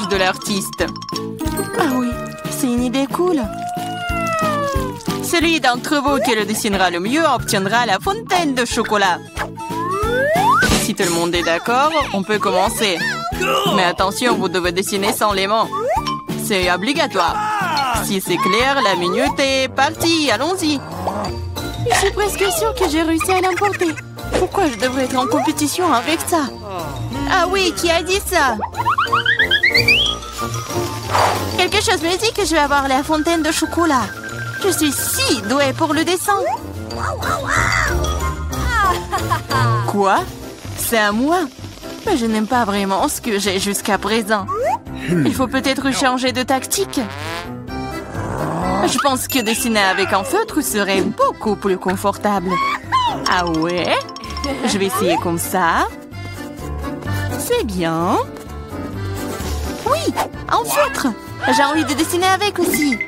challenge de l'artiste. Ah oui, c'est une idée cool. Celui d'entre vous qui le dessinera le mieux obtiendra la fontaine de chocolat. Si tout le monde est d'accord, on peut commencer. Mais attention, vous devez dessiner sans les mains. C'est obligatoire. Si c'est clair, la minute est partie. Allons-y. Je suis presque sûre que j'ai réussi à l'emporter. Pourquoi je devrais être en compétition avec ça? Ah oui, qui a dit ça? Quelque chose me dit que je vais avoir la fontaine de chocolat. Je suis si douée pour le dessin. Quoi? C'est à moi? Mais je n'aime pas vraiment ce que j'ai jusqu'à présent. Il faut peut-être changer de tactique. Je pense que dessiner avec un feutre serait beaucoup plus confortable. Ah ouais? Je vais essayer comme ça. C'est bien. Oui, un feutre. J'ai envie de dessiner avec aussi.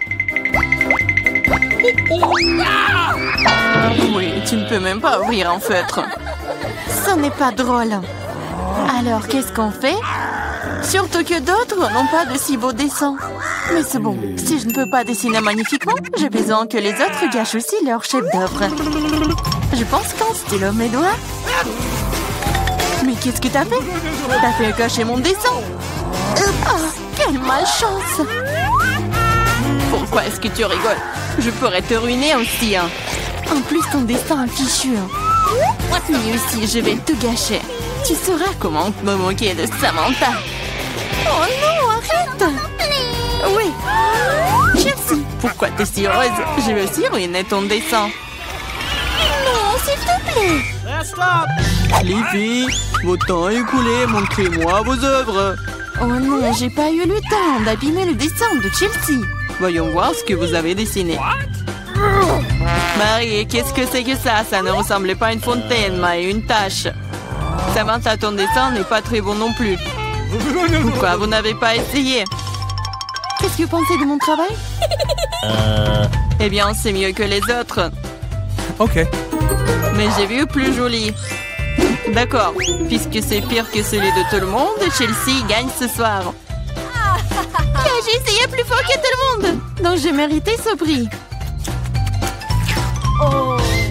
Oui, tu ne peux même pas ouvrir un feutre. Ce n'est pas drôle. Alors, qu'est-ce qu'on fait? Surtout que d'autres n'ont pas de si beaux dessins. Mais c'est bon, si je ne peux pas dessiner magnifiquement, j'ai besoin que les autres gâchent aussi leur chef-d'œuvre. Je pense qu'en stylo mes doigts. Mais qu'est-ce que t'as fait? T'as fait gâcher mon dessin. Ah, quelle malchance! Pourquoi est-ce que tu rigoles? Je pourrais te ruiner aussi, hein. En plus, ton dessin est fichu. Lui aussi, je vais tout gâcher. Tu sauras comment me moquer de Samantha. Oh non, arrête! Oui. Chelsea, pourquoi t'es si heureuse? Je vais aussi ruiner ton dessin. Non, s'il te plaît. Les filles, votre temps est écoulé. Montrez-moi vos œuvres. Oh non, j'ai pas eu le temps d'abîmer le dessin de Chelsea. Voyons voir ce que vous avez dessiné. Marie, qu'est-ce que c'est que ça? Ça ne ressemblait pas à une fontaine, mais à une tache. Samantha, ton dessin n'est pas très bon non plus. Pourquoi vous n'avez pas essayé? Qu'est-ce que vous pensez de mon travail? Eh bien, c'est mieux que les autres. Ok. Mais j'ai vu plus joli. D'accord, puisque c'est pire que celui de tout le monde, Chelsea gagne ce soir. J'ai essayé plus fort que tout le monde, donc j'ai mérité ce prix.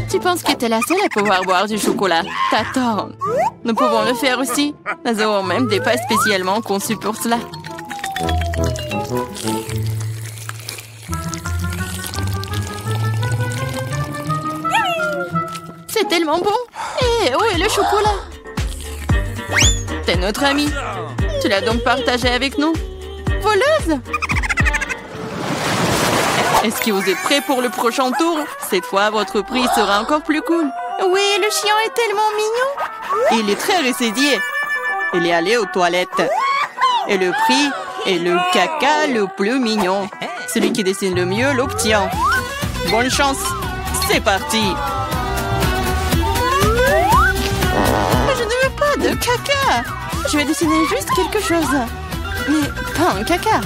Tu penses que t'es la seule à pouvoir boire du chocolat? T'as tort. Nous pouvons le faire aussi. Nous avons même des pâtes spécialement conçues pour cela. C'est tellement bon. Et où est le chocolat? T'es notre amie. Tu l'as donc partagé avec nous? Voleuse! Est-ce que vous êtes prêts pour le prochain tour? Cette fois, votre prix sera encore plus cool. Oui, le chien est tellement mignon. Il est très ressaidié. Il est allé aux toilettes. Et le prix est le caca le plus mignon. Celui qui dessine le mieux l'obtient. Bonne chance. C'est parti. Je ne veux pas de caca. Je vais dessiner juste quelque chose. Mais pas un caca.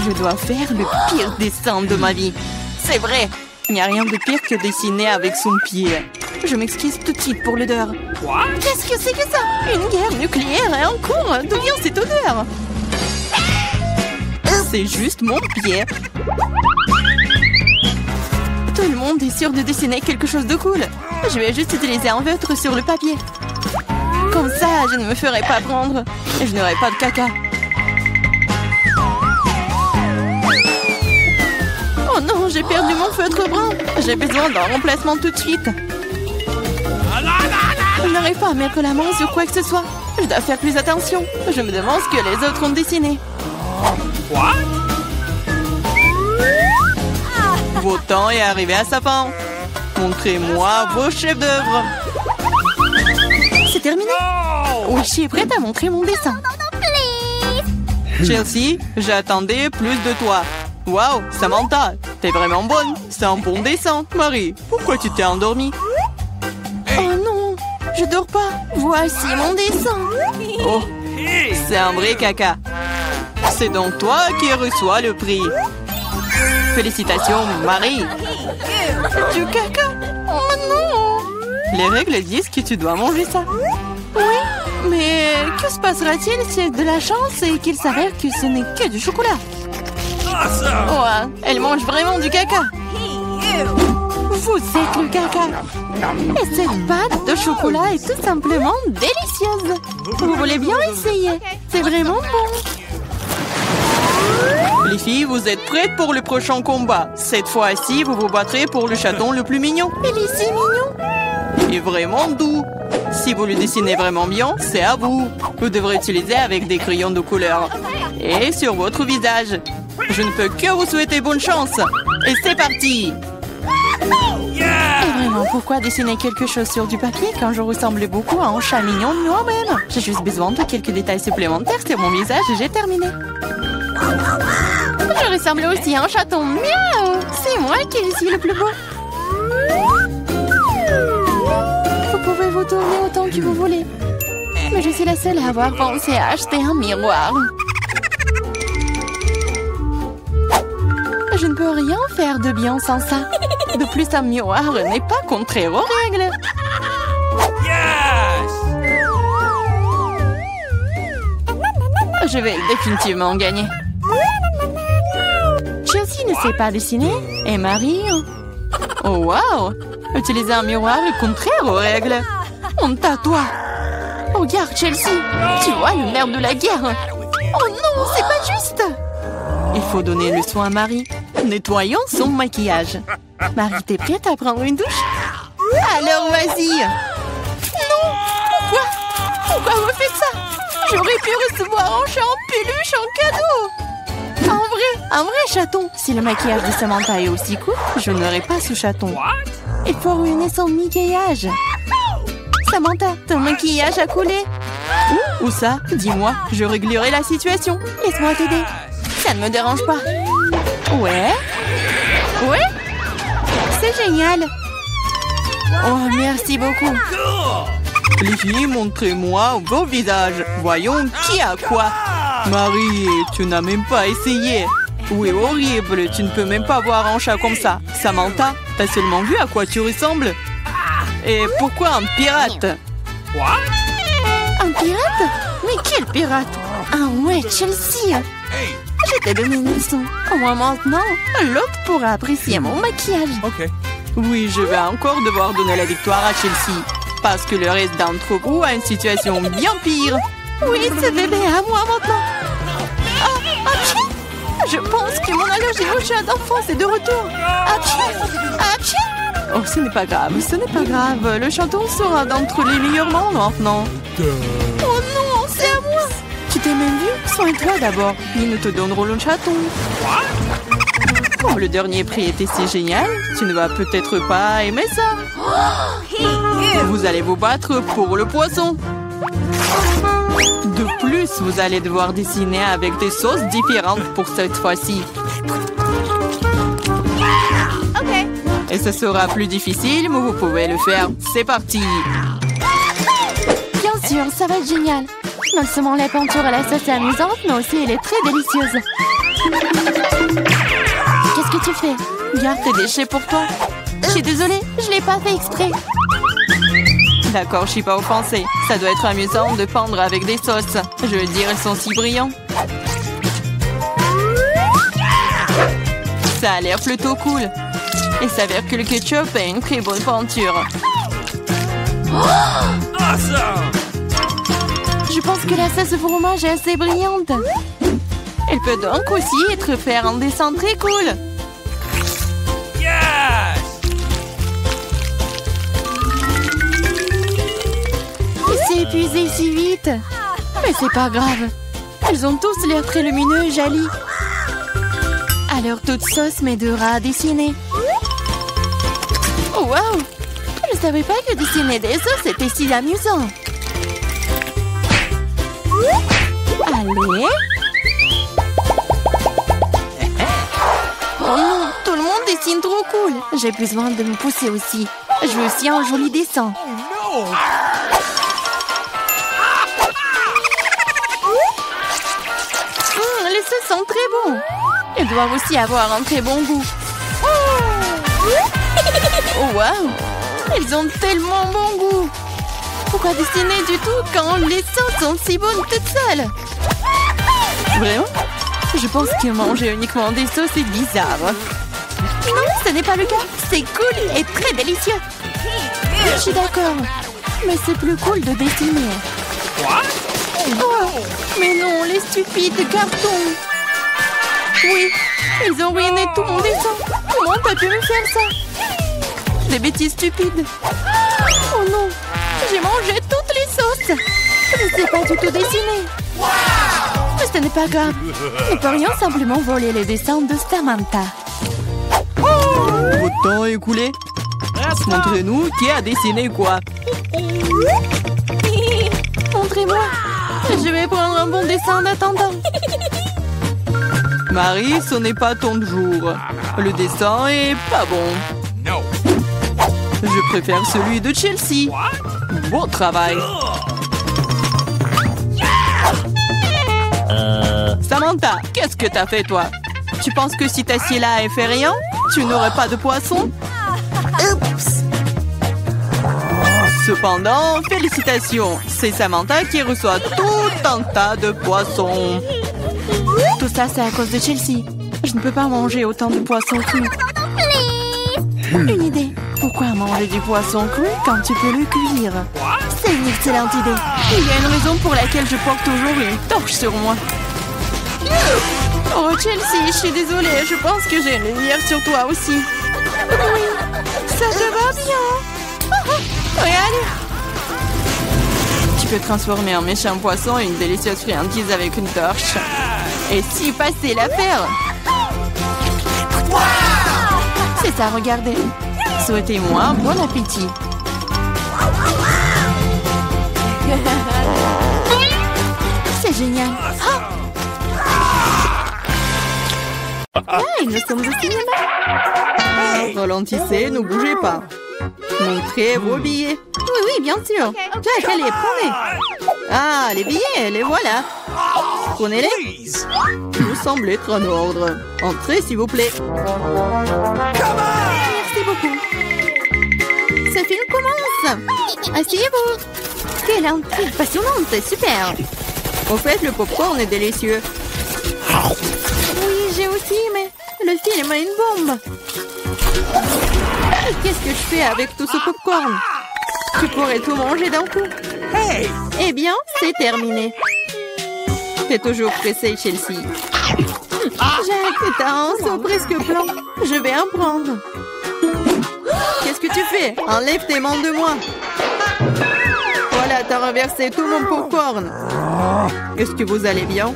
Je dois faire le pire dessin de ma vie. C'est vrai. Il n'y a rien de pire que dessiner avec son pied. Je m'excuse tout de suite pour l'odeur. Qu'est-ce que c'est que ça? Une guerre nucléaire est en cours. D'où vient cette odeur? C'est juste mon pied. Tout le monde est sûr de dessiner quelque chose de cool. Je vais juste utiliser un feutre sur le papier. Comme ça, je ne me ferai pas prendre. Et je n'aurai pas de caca. Oh non, j'ai perdu mon feutre brun. J'ai besoin d'un remplacement tout de suite. Je n'arrive pas à mettre la main sur quoi que ce soit. Je dois faire plus attention. Je me demande ce que les autres ont dessiné. Votre temps est arrivé à sa fin. Montrez-moi vos chefs-d'œuvre. C'est terminé. Wishi est prête à montrer mon dessin. Chelsea, j'attendais plus de toi. Waouh, Samantha, t'es vraiment bonne. C'est un bon dessin. Marie, pourquoi tu t'es endormie? Oh non, je dors pas. Voici mon dessin. Oh, c'est un vrai caca. C'est donc toi qui reçois le prix. Félicitations, Marie. Du caca? Oh non. Les règles disent que tu dois manger ça. Oui, Mais que se passera-t-il si c'est de la chance et qu'il s'avère que ce n'est que du chocolat? Oh, elle mange vraiment du caca. Vous êtes le caca. Et cette pâte de chocolat est tout simplement délicieuse. Vous voulez bien essayer? C'est vraiment bon. Les filles, vous êtes prêtes pour le prochain combat. Cette fois-ci, vous vous battrez pour le chaton le plus mignon. Il est si mignon. Et vraiment doux. Si vous le dessinez vraiment bien, c'est à vous. Vous devrez utiliser avec des crayons de couleur. Et sur votre visage. Je ne peux que vous souhaiter bonne chance. Et c'est parti! Et vraiment, pourquoi dessiner quelque chose sur du papier quand je ressemble beaucoup à un chat mignon de moi-même? J'ai juste besoin de quelques détails supplémentaires sur mon visage et j'ai terminé. Je ressemble aussi à un chaton. Miaou! C'est moi qui suis le plus beau. Vous pouvez vous tourner autant que vous voulez. Mais je suis la seule à avoir pensé à acheter un miroir. Je ne peux rien faire de bien sans ça. De plus, un miroir n'est pas contraire aux règles. Je vais définitivement gagner. Chelsea ne sait pas dessiner. Et Marie... Oh, wow! Utiliser un miroir est contraire aux règles. Honte à toi. Regarde, Chelsea. Tu vois le nerf de la guerre. Oh non, c'est pas juste. Il faut donner le soin à Marie. Nettoyons son maquillage. Marie, t'es prête à prendre une douche? Alors, vas-y. Non! Pourquoi vous faites ça? J'aurais pu recevoir un chat en peluche en cadeau. Un vrai chaton. Si le maquillage de Samantha est aussi court, je n'aurai pas ce chaton. Il faut ruiner son maquillage. Samantha, ton maquillage a coulé. Où ça? Dis-moi, je réglerai la situation. Laisse-moi t'aider. Ça ne me dérange pas. Ouais? C'est génial. Oh, merci beaucoup. Les filles, montrez-moi vos visages. Voyons qui a quoi. Marie, tu n'as même pas essayé. Oui, horrible. Tu ne peux même pas voir un chat comme ça. Samantha, t'as seulement vu à quoi tu ressembles? Et pourquoi un pirate? Un pirate? Mais quel pirate? Ah ouais, Chelsea. Je t'ai donné une leçon. Au moins maintenant, l'autre pourra apprécier mon maquillage. Oui, je vais encore devoir donner la victoire à Chelsea. Parce que le reste d'entre vous a une situation bien pire. Oui, ce bébé est à moi maintenant. Je pense que mon allergie au chat d'enfance est de retour. Oh, ce n'est pas grave, Le chaton sera d'entre les meilleurs mondes maintenant. Oh non, c'est à moi. Tu t'es même vu? Soigne-toi d'abord. Nous te donnerons le chaton. Comme le dernier prix était si génial, tu ne vas peut-être pas aimer ça. Vous allez vous battre pour le poisson. De plus, vous allez devoir dessiner avec des sauces différentes pour cette fois-ci. Et ce sera plus difficile, mais vous pouvez le faire. C'est parti! Bien sûr, ça va être génial. Non seulement la peinture à la sauce est amusante, mais aussi elle est très délicieuse. Qu'est-ce que tu fais? Garde tes déchets pour toi. Je suis désolée, je l'ai pas fait exprès. D'accord, je suis pas offensée. Ça doit être amusant de peindre avec des sauces. Je veux dire, elles sont si brillantes. Ça a l'air plutôt cool. Il s'avère que le ketchup est une très bonne peinture. Je pense que la sauce au fromage est assez brillante. Elle peut donc aussi être faire un dessin très cool. Il s'est épuisé si vite. Mais c'est pas grave. Ils ont tous l'air très lumineux et jolis. Alors toute sauce m'aidera à dessiner. Oh, wow! Je savais pas que dessiner des sauces était si amusant. Allez. Oh non, tout le monde dessine trop cool. J'ai besoin de me pousser aussi. Je veux aussi un joli dessin. Les sauces sont très bons. Ils doivent aussi avoir un très bon goût. Oh wow! Ils ont tellement bon goût. Pourquoi dessiner du tout quand les sauces sont si bonnes toutes seules? Vraiment? Je pense que manger uniquement des sauces est bizarre. Non, ce n'est pas le cas. C'est cool et très délicieux. Je suis d'accord. Mais c'est plus cool de dessiner. Oh, mais non, les stupides cartons. Oui, ils ont ruiné tout mon dessin. Comment t'as pu me faire ça? Des bêtises stupides. Oh non, j'ai mangé toutes les sauces. Je ne sais pas du tout dessiner. Mais ce n'est pas grave. Nous pourrions simplement voler les dessins de Samantha. Votre temps est écoulé. Montrez-nous qui a dessiné quoi. Montrez-moi. Je vais prendre un bon dessin en attendant. Marie, ce n'est pas ton jour. Le dessin est pas bon. Je préfère celui de Chelsea. Bon travail. Samantha, qu'est-ce que t'as fait toi? Tu penses que si t'assieds là et fais rien, tu n'aurais pas de poisson? Oups! Cependant, félicitations, c'est Samantha qui reçoit tout un tas de poissons. Tout ça, c'est à cause de Chelsea. Je ne peux pas manger autant de poissons crus. Une idée. Pourquoi manger du poisson cru quand tu peux le cuire? C'est une excellente idée. Il y a une raison pour laquelle je porte toujours une torche sur moi. Oh, Chelsea, je suis désolée. Je pense que j'ai une lumière sur toi aussi. Oui, ça te va bien. Regarde. Tu peux transformer un méchant poisson en une délicieuse friandise avec une torche. Et si facile à faire. C'est ça, regardez. Souhaitez-moi bon appétit. C'est génial. Hey, nous sommes au cinéma. Ralentissez, ne bougez pas. Montrez vos billets. Oui, bien sûr. Jack, allez, prenez. Ah, les billets, les voilà. Prenez-les. Vous semblez être en ordre. Entrez, s'il vous plaît. Merci beaucoup. Ce film commence. Asseyez-vous. Quelle intrigue passionnante, c'est super. Au fait, le popcorn est délicieux. Oui, j'ai aussi, mais le film a une bombe. Qu'est-ce que je fais avec tout ce popcorn? Tu pourrais tout manger d'un coup. Eh bien, c'est terminé. T'es toujours pressé, Chelsea. Jack, t'as un seau presque blanc. Je vais en prendre. Qu'est-ce que tu fais? Enlève tes mains de moi. Voilà, t'as renversé tout mon popcorn. Est-ce que vous allez bien?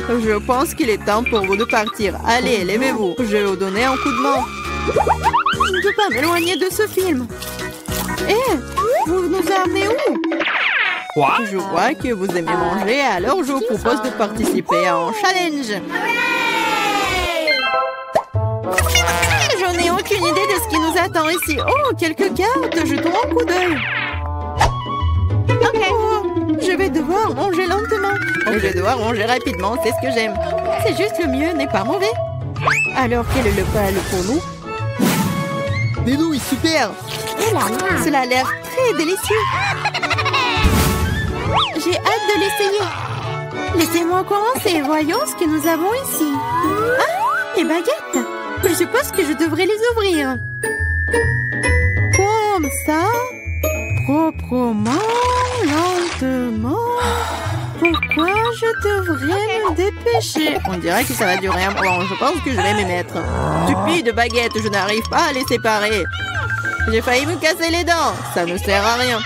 Je pense qu'il est temps pour vous de partir. Allez, levez-vous. Je vais vous donner un coup de main. Je ne peux pas m'éloigner de ce film. Vous nous amenez où? Je vois que vous aimez manger, alors je vous propose de participer à un challenge. Je n'ai aucune idée de ce qui nous attend ici. Oh, quelques cartes, jetons un coup d'œil. Oh, je vais devoir manger lentement. Je vais devoir manger rapidement, c'est ce que j'aime. C'est juste le mieux n'est pas mauvais. Alors, quel est le plat pour nous? Des nouilles, super! Cela a l'air très délicieux. J'ai hâte de l'essayer. Laissez-moi commencer. Voyons ce que nous avons ici. Ah, les baguettes. Je suppose que je devrais les ouvrir. Comme ça. Proprement, lentement. Pourquoi je devrais me dépêcher? On dirait que ça va durer un moment. Je pense que je vais m'y mettre. Stupide baguette, je n'arrive pas à les séparer. J'ai failli me casser les dents. Ça ne sert à rien.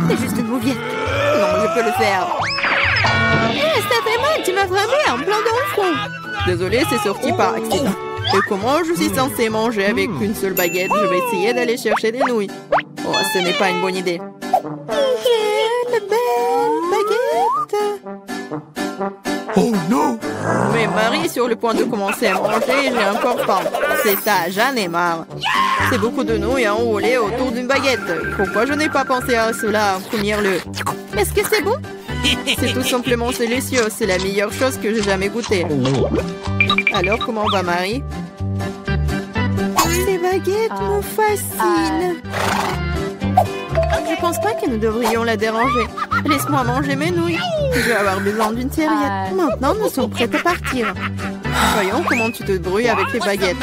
C'est juste une mouviette. Non, je peux le faire. Ça fait mal, tu m'as frappé en plein dans le front. Désolée, c'est sorti par accident. Et comment je suis censée manger avec une seule baguette? Je vais essayer d'aller chercher des nouilles. Oh, ce n'est pas une bonne idée. Quelle belle baguette! Oh non! Mais Marie est sur le point de commencer à manger et j'ai encore faim. C'est ça, j'en ai marre. C'est beaucoup de nouilles enroulées autour d'une baguette. Pourquoi je n'ai pas pensé à cela en premier lieu? Est-ce que c'est bon? C'est tout simplement délicieux. C'est la meilleure chose que j'ai jamais goûtée. Alors, comment va Marie? Ces baguettes me fascinent. Je pense pas que nous devrions la déranger. Laisse-moi manger mes nouilles. Je vais avoir besoin d'une serviette. Maintenant, nous sommes prêts à partir. Voyons comment tu te débrouilles avec les baguettes.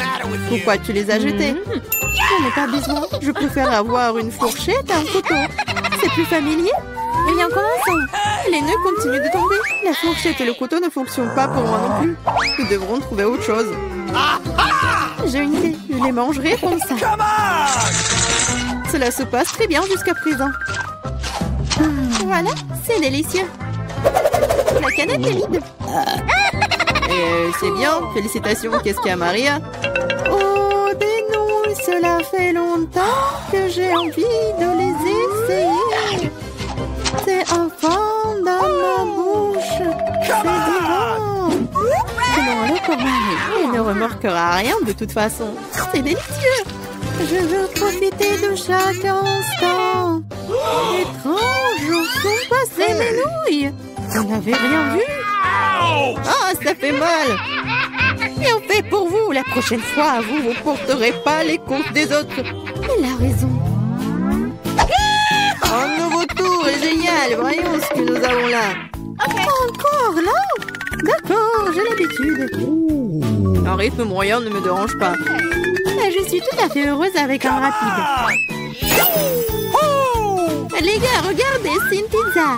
Pourquoi tu les as jetées? J'en ai pas besoin. Je préfère avoir une fourchette et un couteau. C'est plus familier. Eh bien, commençons. Les nœuds continuent de tomber. La fourchette et le couteau ne fonctionnent pas pour moi non plus. Nous devrons trouver autre chose. J'ai une idée. Je les mangerai comme ça. Cela se passe très bien jusqu'à présent. Voilà, c'est délicieux. La canette est vide. C'est bien. Félicitations. Qu'est-ce qu'il y a, Maria? Oh, des nouilles. Cela fait longtemps que j'ai envie de les essayer. C'est un fond dans ma bouche. C'est divin. Tenons-le pour Marie. Il ne remarquera rien de toute façon. C'est délicieux. Je veux profiter de chaque instant. Étrange, où sont passées mes nouilles? Vous n'avez rien vu? Ah, ça fait mal. Bien fait pour vous. La prochaine fois, vous ne porterez pas les comptes des autres. Il a raison. Un nouveau tour est génial. Voyons ce que nous avons là. Encore là? D'accord, j'ai l'habitude. Un rythme moyen ne me dérange pas. Mais je suis tout à fait heureuse avec un rapide. Les gars, regardez, c'est une pizza.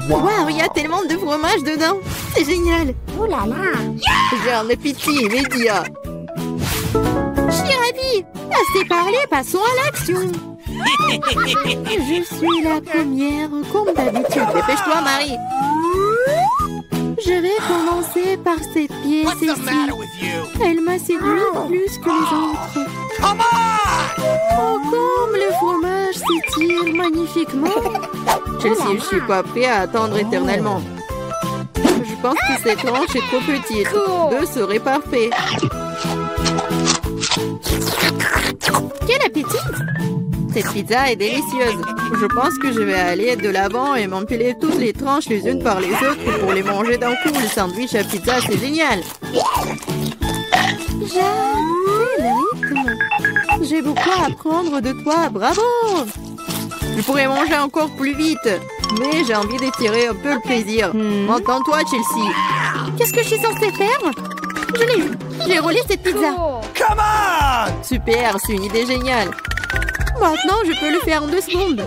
Waouh, il y a tellement de fromage dedans. C'est génial. Oh là là. J'ai un appétit immédiat. Je suis ravie. Assez parlé, passons à l'action. Je suis la première, comme d'habitude. Dépêche-toi, Marie. Je vais commencer par cette pièce ici. Elle m'a séduit plus que les autres. Oh, comme le fromage s'étire magnifiquement. Chelsea, je suis pas prêt à attendre éternellement. Je pense que cette tranche est trop petite. 2 serait parfait. Quel appétit! Cette pizza est délicieuse. Je pense que je vais aller de l'avant et m'empiler toutes les tranches les unes par les autres pour les manger d'un coup. Le sandwich à pizza, c'est génial. J'adore le rythme. J'ai beaucoup à apprendre de toi. Bravo! Je pourrais manger encore plus vite, mais j'ai envie d'étirer un peu le plaisir. Entends-toi, Chelsea. Qu'est-ce que je suis censée faire? Je l'ai eu. J'ai roulé cette pizza. Super, c'est une idée géniale. Maintenant, je peux le faire en 2 secondes.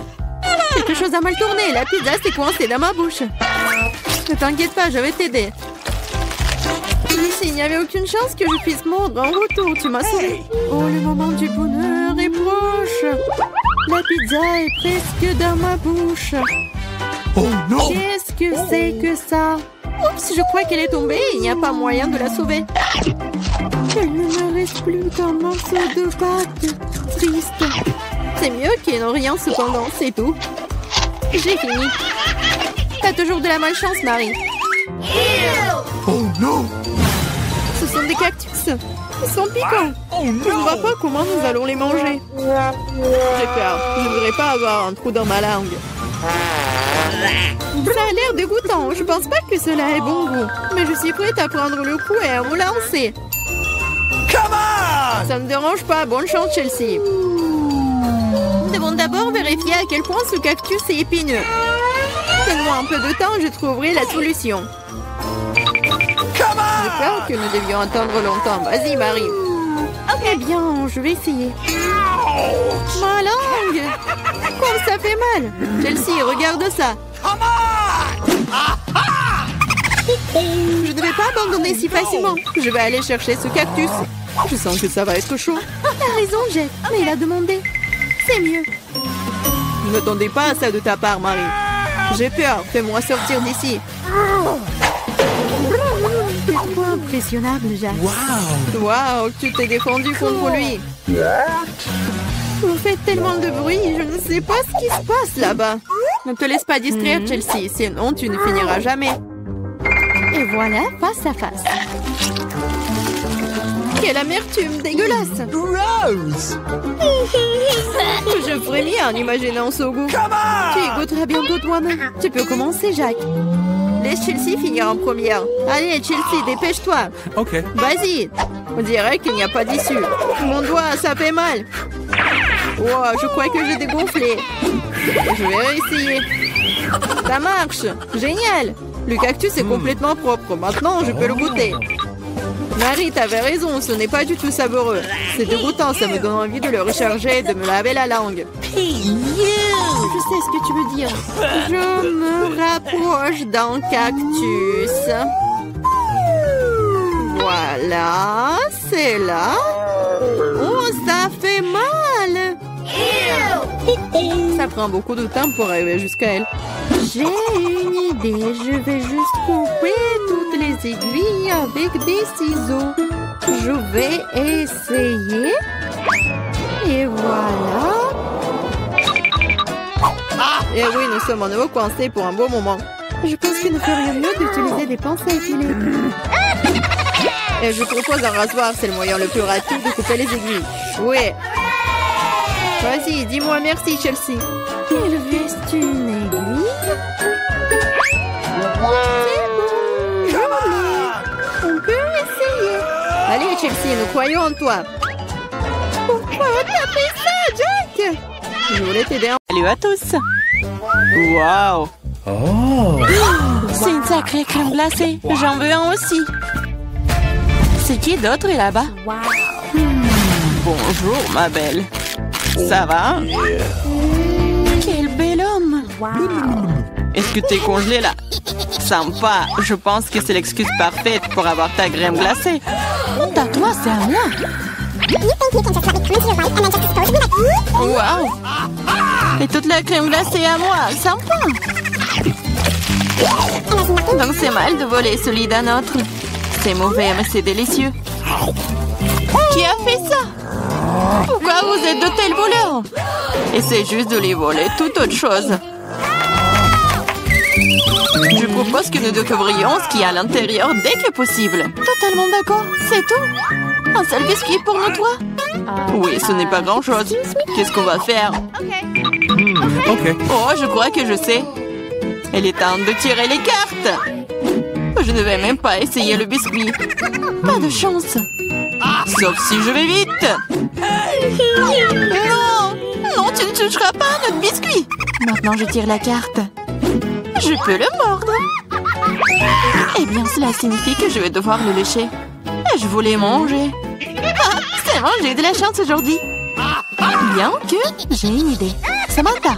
Quelque chose a mal tourné. La pizza s'est coincée dans ma bouche. Ne t'inquiète pas, je vais t'aider. Lucie, il n'y avait aucune chance que je puisse mordre en retour. Tu m'as sauvé. Oh, le moment du bonheur est proche. La pizza est presque dans ma bouche. Oh non! Qu'est-ce que c'est que ça? Oups, je crois qu'elle est tombée. Il n'y a pas moyen de la sauver. Il ne me reste plus qu'un morceau de pâte. Triste. C'est mieux qu'il n'y ait rien cependant, c'est tout. J'ai fini. T'as toujours de la malchance, Marie. Oh non! Ce sont des cactus. Ils sont piquants. Je ne vois pas comment nous allons les manger. J'ai peur. Je ne voudrais pas avoir un trou dans ma langue. Ça a l'air dégoûtant. Je pense pas que cela ait bon goût. Mais je suis prête à prendre le coup et à me lancer. Ça ne me dérange pas. Bonne chance, Chelsea. Nous devons d'abord vérifier à quel point ce cactus est épineux. Donne-moi un peu de temps, je trouverai la solution. J'ai peur que nous devions attendre longtemps. Vas-y, Marie. Eh bien, je vais essayer. Ma langue! Comme ça fait mal! Chelsea, regarde ça! Je ne vais pas abandonner si facilement. Je vais aller chercher ce cactus. Je sens que ça va être chaud. T'as raison, Jeff, mais il a demandé. C'est mieux. Je n'attendais pas à ça de ta part, Marie. J'ai peur. Fais-moi sortir d'ici. C'est trop impressionnable, Jack. Waouh, tu t'es défendu contre lui. Vous faites tellement de bruit, je ne sais pas ce qui se passe là-bas. Ne te laisse pas distraire, Chelsea, sinon tu ne finiras jamais. Et voilà, face à face. Quelle amertume dégueulasse. Gross! Je frémis en imaginant ce goût. Tu y goûteras bientôt toi-même. Tu peux commencer, Jack. Laisse Chelsea finir en première. Allez, Chelsea, dépêche-toi. Ok. Vas-y. On dirait qu'il n'y a pas d'issue. Mon doigt, ça fait mal. Wow, je crois que j'ai dégonflé. Je vais réessayer. Ça marche. Génial. Le cactus est complètement propre. Maintenant, je peux le goûter. Marie, t'avais raison. Ce n'est pas du tout savoureux. C'est dégoûtant. Ça me donne envie de le recharger et de me laver la langue. Je sais ce que tu veux dire. Je me rapproche d'un cactus. Voilà, c'est là. Oh, ça fait mal. Ça prend beaucoup de temps pour arriver jusqu'à elle. J'ai une idée. Je vais juste couper toutes les aiguilles avec des ciseaux. Je vais essayer. Et voilà. Et oui, nous sommes à nouveau coincés pour un beau moment. Je pense qu'il ne ferait mieux d'utiliser des pinces à épiler. Et je propose un rasoir, c'est le moyen le plus rapide de couper les aiguilles. Oui. Vas-y, dis-moi merci, Chelsea. Il reste une aiguille. C'est bon, joli. On peut essayer. Allez, Chelsea, nous croyons en toi. Pourquoi t'as fait ça, Jack? Je voulais t'aider. Salut à tous. Waouh. C'est une sacrée crème glacée. J'en veux un aussi. C'est qui d'autre est là-bas? Bonjour, ma belle. Ça va? Quel bel homme. Est-ce que t'es congelé là? Sympa. Je pense que c'est l'excuse parfaite pour avoir ta crème glacée. À toi, c'est à moi. Waouh. Et toute la crème glacée à moi. Sympa. Donc c'est mal de voler celui d'un autre. C'est mauvais, mais c'est délicieux. Qui a fait ça? Pourquoi vous êtes de tels voleurs? Essayez juste de les voler, toute autre chose. Je propose que nous découvrions ce qu'il y a à l'intérieur dès que possible. Totalement d'accord, c'est tout. Un seul biscuit pour nous trois? Oui, ce n'est pas grand-chose. Qu'est-ce qu'on va faire? Ok. Oh, je crois que je sais. Il est temps de tirer les cartes. Je ne vais même pas essayer le biscuit. Pas de chance. Sauf si je vais vite. Non! Non, tu ne toucheras pas à notre biscuit. Maintenant, je tire la carte. Je peux le mordre. Eh bien, cela signifie que je vais devoir le lécher. Je voulais manger. Ah, c'est bon, j'ai eu de la chance aujourd'hui. Bien que j'ai une idée. Samantha,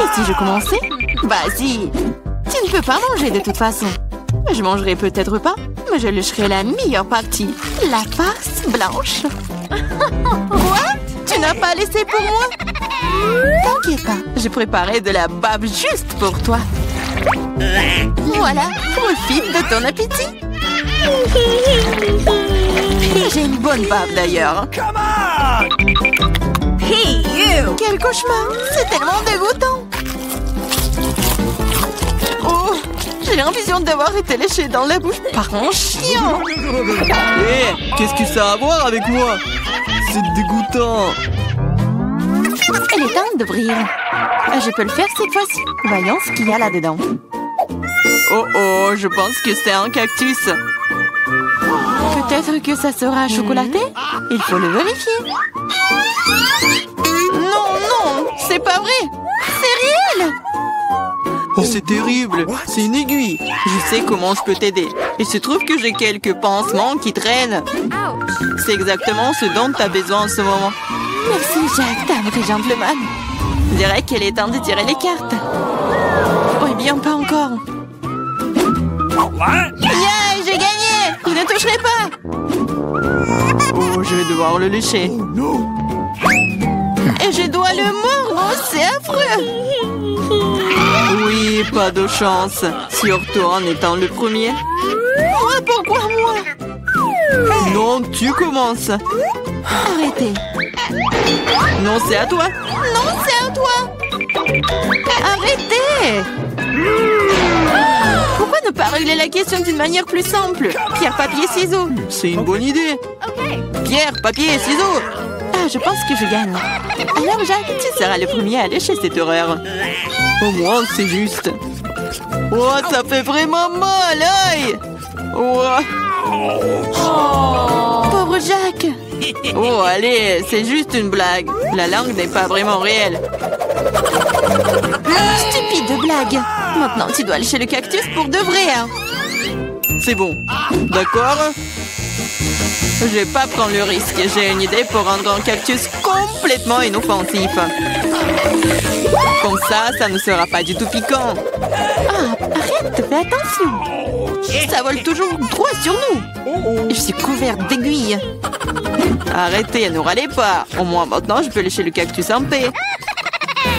et si je commençais? Vas-y. Tu ne peux pas manger de toute façon. Je mangerai peut-être pas, mais je lécherai la meilleure partie. La farce blanche. Quoi? Tu n'as pas laissé pour moi? T'inquiète pas, j'ai préparé de la bave juste pour toi. Voilà, profite de ton appétit. J'ai une bonne bave d'ailleurs. Hey, you! Quel cauchemar! C'est tellement dégoûtant! Oh! J'ai l'impression d'avoir été léchée dans la bouche par un chien! Hé! Qu'est-ce que ça a à voir avec moi? C'est dégoûtant! Il est temps d'ouvrir. Je peux le faire cette fois-ci. Voyons ce qu'il y a là-dedans. Oh oh, je pense que c'est un cactus. Peut-être que ça sera chocolaté? Il faut le vérifier. Non, non, c'est pas vrai. C'est réel. Oh, c'est terrible. C'est une aiguille. Je sais comment je peux t'aider. Il se trouve que j'ai quelques pansements qui traînent. C'est exactement ce dont tu as besoin en ce moment. Merci, Jack, t'es un vrai gentleman. Je dirais qu'il est temps de tirer les cartes. Oh, bien, pas encore. Yeah, j'ai gagné. Vous ne toucherez pas. Oh, je vais devoir le lécher. Et je dois le mordre. C'est affreux. Oui, pas de chance. Surtout en étant le premier. Moi, pourquoi moi? Non, tu commences. Arrêtez. Non, c'est à toi. Non, c'est à toi. Arrêtez. Pourquoi ne pas régler la question d'une manière plus simple? Pierre, papier, ciseaux. C'est une bonne idée. Pierre, papier, ciseaux. Ah, je pense que je gagne. Alors, Jacques, tu seras le premier à lécher cette horreur. Au moins, c'est juste. Oh, ça fait vraiment mal, aïe. Oh. Pauvre Jacques. Oh, allez, c'est juste une blague. La langue n'est pas vraiment réelle. Stupide blague. Maintenant, tu dois lécher le cactus pour de vrai. Hein. C'est bon. D'accord? Je vais pas prendre le risque. J'ai une idée pour rendre un cactus complètement inoffensif. Comme ça ne sera pas du tout piquant. Ah, arrête, fais attention. Ça vole toujours droit sur nous. Je suis couverte d'aiguilles. Arrêtez, ne râlez pas. Au moins maintenant, je peux lécher le cactus en paix.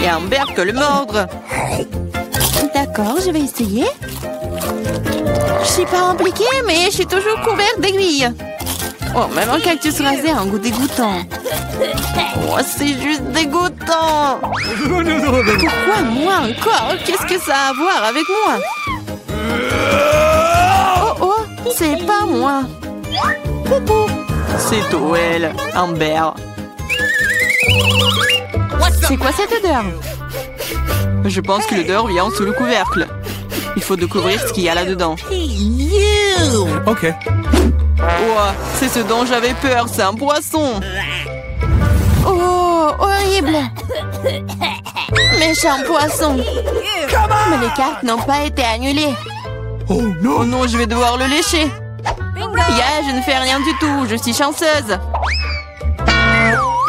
Et Amber peut le mordre. D'accord, je vais essayer. Je suis pas impliquée, mais je suis toujours couverte d'aiguilles. Oh, même un cactus rasé a un goût dégoûtant. Oh, c'est juste dégoûtant. Pourquoi moi encore? Qu'est-ce que ça a à voir avec moi? Oh, oh, c'est pas moi. Poupou. C'est Toel, Amber. C'est quoi cette odeur? Je pense que l'odeur vient sous le couvercle. Il faut découvrir ce qu'il y a là-dedans. Okay. Oh, c'est ce dont j'avais peur, c'est un poisson. Oh, horrible. Méchant poisson. Mais les cartes n'ont pas été annulées. Oh Oh no! non, je vais devoir le lécher. Yeah, je ne fais rien du tout, je suis chanceuse.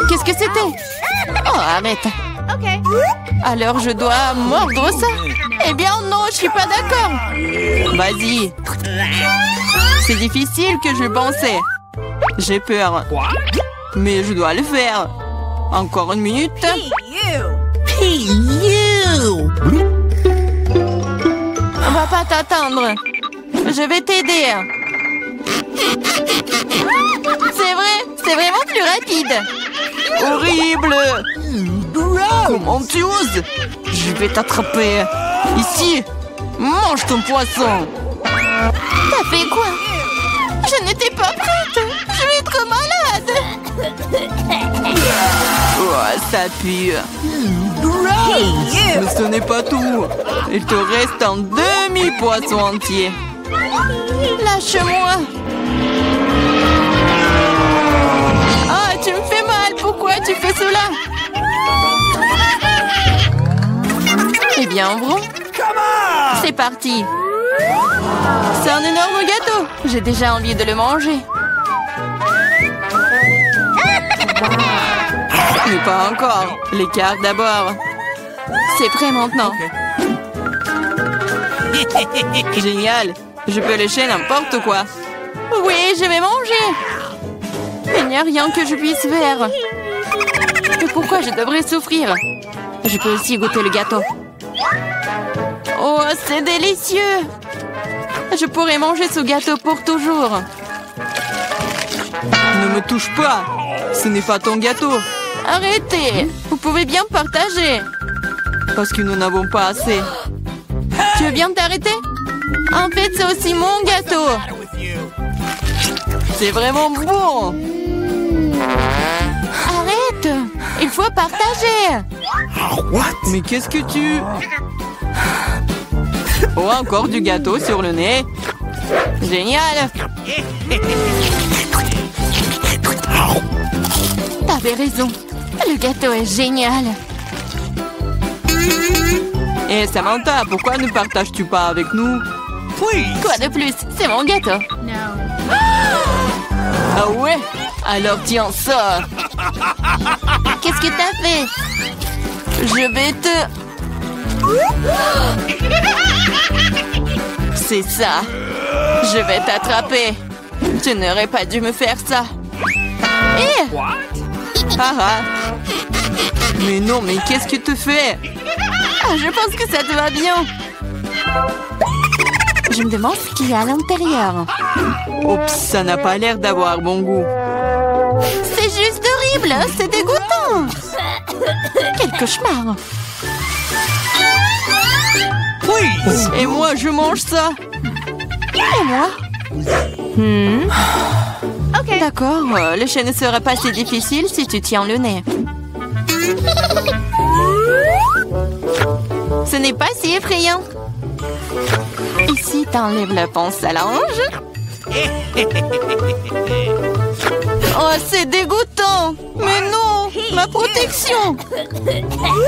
Qu'est-ce que c'était? Oh, arrête. Alors je dois mordre ça? Eh bien non, je suis pas d'accord. Vas-y. C'est difficile que je pensais. J'ai peur. Mais je dois le faire. Encore une minute. On va pas t'attendre. Je vais t'aider. C'est vraiment plus rapide. Horrible. Comment tu oses? Je vais t'attraper. Ici. Mange ton poisson. T'as fait quoi? Je n'étais pas prête. Je vais être malade. Oh, ça pue. Mais ce n'est pas tout. Il te reste un demi-poisson entier. Lâche-moi. Ah, tu me fais mal. Pourquoi tu fais cela? Eh bien, bon. C'est parti. C'est un énorme gâteau. J'ai déjà envie de le manger. Mais pas encore. Les cartes d'abord. C'est prêt maintenant. Génial. Je peux lécher n'importe quoi. Oui, je vais manger. Il n'y a rien que je puisse faire. Mais pourquoi je devrais souffrir? Je peux aussi goûter le gâteau. Oh, c'est délicieux. Je pourrais manger ce gâteau pour toujours. Ne me touche pas. Ce n'est pas ton gâteau. Arrêtez. Vous pouvez bien partager. Parce que nous n'avons pas assez. Tu veux bien t'arrêter? En fait, c'est aussi mon gâteau. C'est vraiment bon. Arrête. Il faut partager. Mais qu'est-ce que tu... Oh, encore du gâteau sur le nez. Génial. T'avais raison. Le gâteau est génial. Et Samantha, pourquoi ne partages-tu pas avec nous? Quoi de plus? C'est mon gâteau. Ah ouais? Alors tiens ça. Qu'est-ce que t'as fait? Je vais te... C'est ça. Je vais t'attraper. Tu n'aurais pas dû me faire ça. Eh! Ah ah. Mais non, mais qu'est-ce que tu fais? Ah, je pense que ça te va bien. Je me demande ce qu'il y a à l'intérieur. Oups, ça n'a pas l'air d'avoir bon goût. C'est juste horrible, c'est dégoûtant. Quel cauchemar. Et moi, je mange ça. Et moi? D'accord, le chien ne serait pas si difficile si tu tiens le nez. Ce n'est pas si effrayant. Ici, t'enlèves la pince à linge. Oh, c'est dégoûtant! Mais non! Ma protection!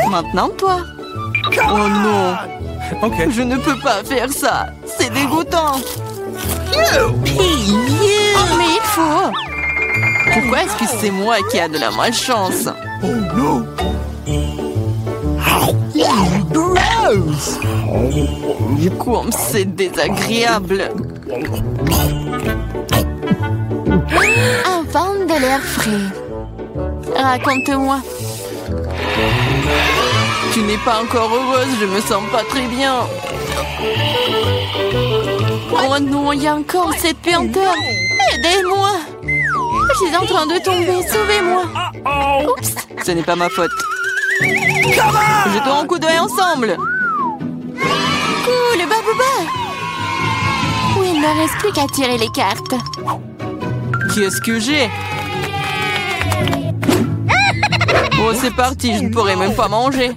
Maintenant, toi! Oh non! Okay. Je ne peux pas faire ça! C'est dégoûtant! Oh, mais il faut! Pourquoi est-ce que c'est moi qui a de la malchance? Oh no. Gross! Comme c'est désagréable! Un vent de l'air frais. Raconte-moi. Tu n'es pas encore heureuse, je me sens pas très bien. Oh non, il y a encore cette puanteur. Aidez-moi. Je suis en train de tomber, sauvez-moi. Oups, Ce n'est pas ma faute. Jetons un coup d'œil ensemble. cool, Babouba. Oui, il ne reste plus qu'à tirer les cartes. Qu'est-ce que j'ai? Oh, c'est parti, je ne pourrai même pas manger.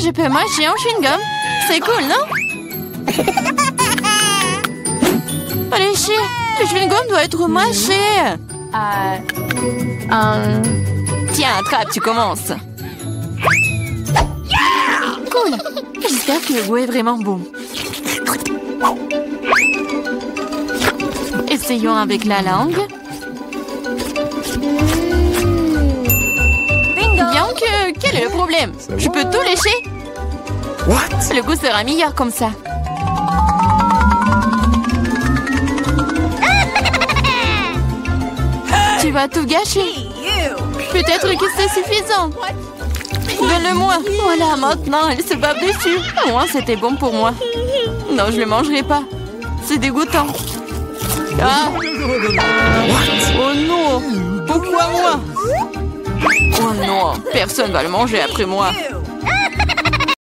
Je peux mâcher un chewing-gum. C'est cool, non? Allez, chier. Le chewing-gum doit être mâché. Tiens, attrape, tu commences. Cool. J'espère que le goût est vraiment bon. Essayons avec la langue. Bien que... Quel est le problème? Je peux tout lécher? What? Le goût sera meilleur comme ça. Tu vas tout gâcher. Peut-être que c'est suffisant. Donne-le-moi. Voilà, maintenant, elle se bave dessus. Au moins, c'était bon pour moi. Non, je ne le mangerai pas. C'est dégoûtant. Ah! Oh non! Pourquoi moi? Oh non! Personne va le manger après moi.